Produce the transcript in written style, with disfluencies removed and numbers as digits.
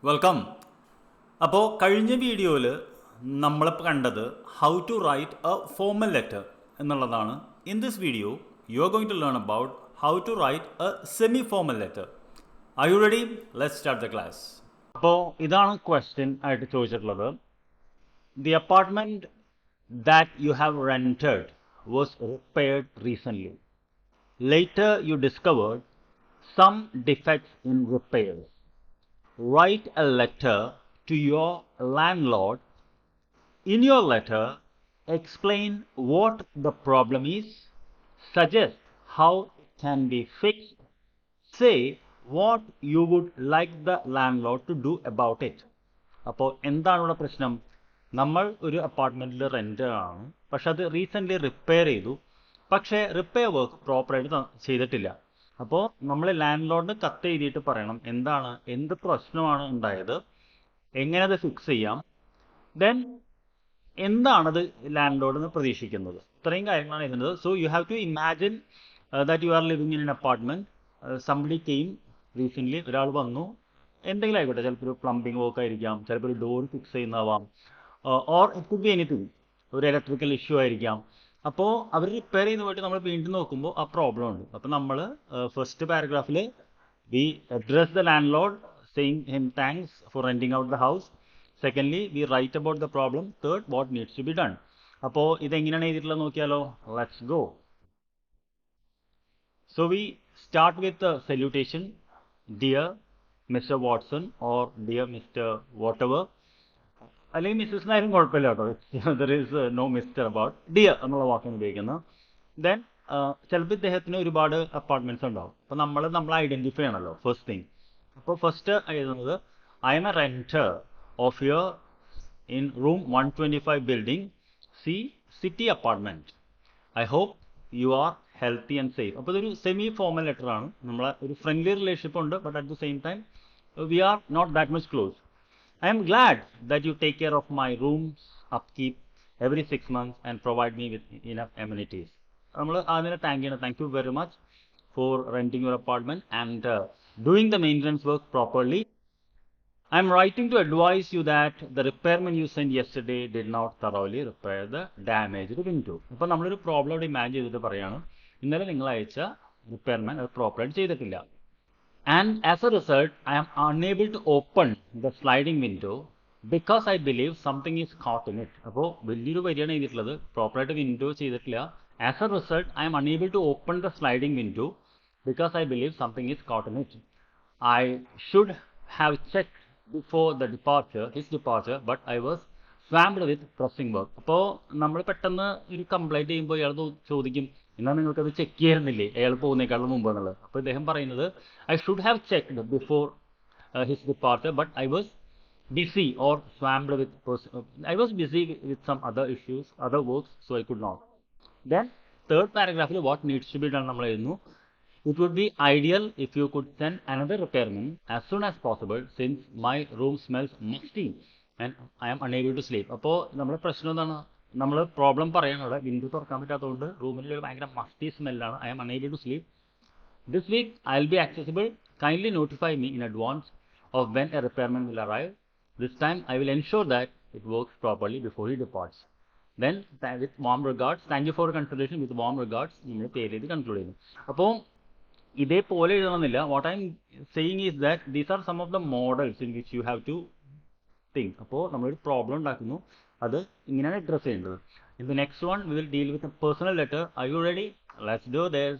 Welcome. അപ്പോൾ കഴിഞ്ഞ വീഡിയോയിൽ നമ്മളിപ്പോൾ കണ്ടത് how to write a formal letter എന്നുള്ളതാണ്. In this video you are going to learn about how to write a semi formal letter. Are you ready? Let's start the class. അപ്പോൾ ഇതാണ് question ആയിട്ട് ചോദിച്ചിട്ടുള്ളത്. The apartment that you have rented was repaired recently. Later you discovered some defects in repairs. Write a letter to your landlord. In your letter, explain what the problem is, suggest how it can be fixed, say what you would like the landlord to do about it. അപ്പോൾ എന്താണ് ഇവിടെ പ്രശ്നം? നമ്മൾ ഒരു അപ്പാർട്ട്മെൻറ്റിൽ rent ആണ്, പക്ഷെ അത് recently repair ചെയ്തു. പക്ഷേ റിപ്പയർ വർക്ക് പ്രോപ്പറായിട്ട് ചെയ്തിട്ടില്ല. അപ്പോൾ നമ്മൾ ലാൻഡ് ലോഡിന് കത്ത് എഴുതിയിട്ട് പറയണം എന്ത് പ്രശ്നമാണ് ഉണ്ടായത്, എങ്ങനെ അത് ഫിക്സ് ചെയ്യാം, ദെൻ എന്താണത് ലാൻഡ് ലോഡിന് പ്രതീക്ഷിക്കുന്നത്. ഇത്രയും കാര്യങ്ങളാണ് എഴുതുന്നത്. So you have to imagine that you are living in an apartment. Somebody came recently, ഒരാൾ വന്നു, എന്തെങ്കിലും ആയിക്കോട്ടെ, ചിലപ്പോൾ ഒരു പ്ലംബിംഗ് വർക്ക് ആയിരിക്കാം, ചിലപ്പോൾ ഒരു ഡോർ ഫിക്സ് ചെയ്യുന്നതാവാം, or it could be anything, ഒരു ഇലക്ട്രിക്കൽ ഇഷ്യൂ ആയിരിക്കാം. അപ്പോൾ അവർ റിപ്പയർ ചെയ്ത് പോയിട്ട് നമ്മൾ വീണ്ടും നോക്കുമ്പോൾ ആ പ്രോബ്ലം ഉണ്ട്. അപ്പോൾ നമ്മൾ ഫസ്റ്റ് പാരഗ്രാഫിൽ we address the landlord saying him thanks for renting out the house. Secondly we write about the problem. Third, what needs to be done. അപ്പോൾ ഇതെങ്ങനെയാണ് എഴുതിയിട്ടുള്ളത് നോക്കിയാലോ. Let's go. So we start with salutation, dear mister Watson or dear mister whatever, അല്ലെങ്കിൽ മിസ്സസിനായാലും കുഴപ്പമില്ല കേട്ടോ. There is no mister about. Dear എന്നുള്ള വാക്കാണ് ഉപയോഗിക്കുന്നത്. ദെൻ ചിലപ്പോൾ ഇദ്ദേഹത്തിന് ഒരുപാട് അപ്പാർട്ട്മെൻറ്റ്സ് ഉണ്ടാവും. അപ്പോൾ നമ്മൾ ഐഡൻറ്റിഫൈ ചെയ്യണമല്ലോ ഫസ്റ്റ് തിങ്. അപ്പോൾ ഫസ്റ്റ് എഴുതുന്നത് I'm a renter of your in room 125 building C city apartment. I hope you are healthy and safe. അപ്പോൾ ഇതൊരു സെമി ഫോർമൽ ലെറ്റർ ആണ്. നമ്മളെ ഒരു ഫ്രണ്ട്ലി റിലേഷൻഷിപ്പ് ഉണ്ട്, but at the same time we are not that much close. I am glad that you take care of my room's upkeep every 6 months and provide me with enough amenities. നമ്മൾ അതിനെ thank ചെയ്യണം. Thank you very much for renting your apartment and doing the maintenance work properly. I am writing to advise you that the repairman you sent yesterday did not thoroughly repair the damaged window. അപ്പോൾ നമ്മളൊരു problem അവിടെ imagine ചെയ്തിട്ട് പറയാണ്, ഇന്നലെ നിങ്ങൾ അയച്ച റിപ്പയർമാൻ അത് പ്രോപ്പറായിട്ട് ചെയ്തിട്ടില്ല. And as a result, I am unable to open the sliding window because I believe something is caught in it. അപ്പോൾ വലിയൊരു വരിയാണ് എഴുതിയിട്ടുള്ളത്, പ്രോപ്പറായിട്ട് വിൻഡോ ചെയ്തിട്ടില്ല. As a result, I am unable to open the sliding window because I believe something is caught in it. I should have checked before his departure, but I was swamped with pressing work. അപ്പോൾ നമ്മൾ പെട്ടെന്ന് ഒരു complaint ചെയ്യുമ്പോൾ ഇയാൾ ചോദിക്കും, എന്നാൽ നിങ്ങൾക്കത് check ചെയ്യാറുന്നില്ലേ അയാൾ പോകുന്നേക്കാളും മുമ്പ് എന്നുള്ളത്. അപ്പോൾ ഇദ്ദേഹം പറയുന്നത് I should have checked before his departure but I was busy or swamped with I was busy with some other issues, other works, so I could not. Then third പാരഗ്രാഫിൽ what needs to be done നമ്മൾ എഴുതുന്നു. It would be ideal if you could send another repairman as soon as possible since my room smells musty and I am unable to sleep. അപ്പോൾ നമ്മുടെ പ്രശ്നം എന്താണ്? നമ്മൾ problem പറയാനുള്ള window തുറക്കാൻ പറ്റാത്തതുകൊണ്ട് റൂമിൽ ഒരു ഭയങ്കര മസ്റ്റി സ്മെല്ലാണ്. I am unable to sleep. This week I will be accessible. Kindly notify me in advance of when a repairman will arrive. This time I will ensure that it works properly before he departs. Then with warm regards, thank you for consideration, with warm regards നമ്മൾ പേര് ചെയ്ത് conclude ചെയ്യുന്നു. അപ്പോൾ ഇതേപോലെ എഴുതണമെന്നില്ല. What I am saying is that these are some of the models in which you have to think. അപ്പോൾ നമ്മളൊരു problem ഉണ്ടാക്കുന്നു, അത് ഇങ്ങനെയാണ് അഡ്രസ് ചെയ്യേണ്ടത്. In the next one, we will deal with a personal letter. Are you ready? Let's do this.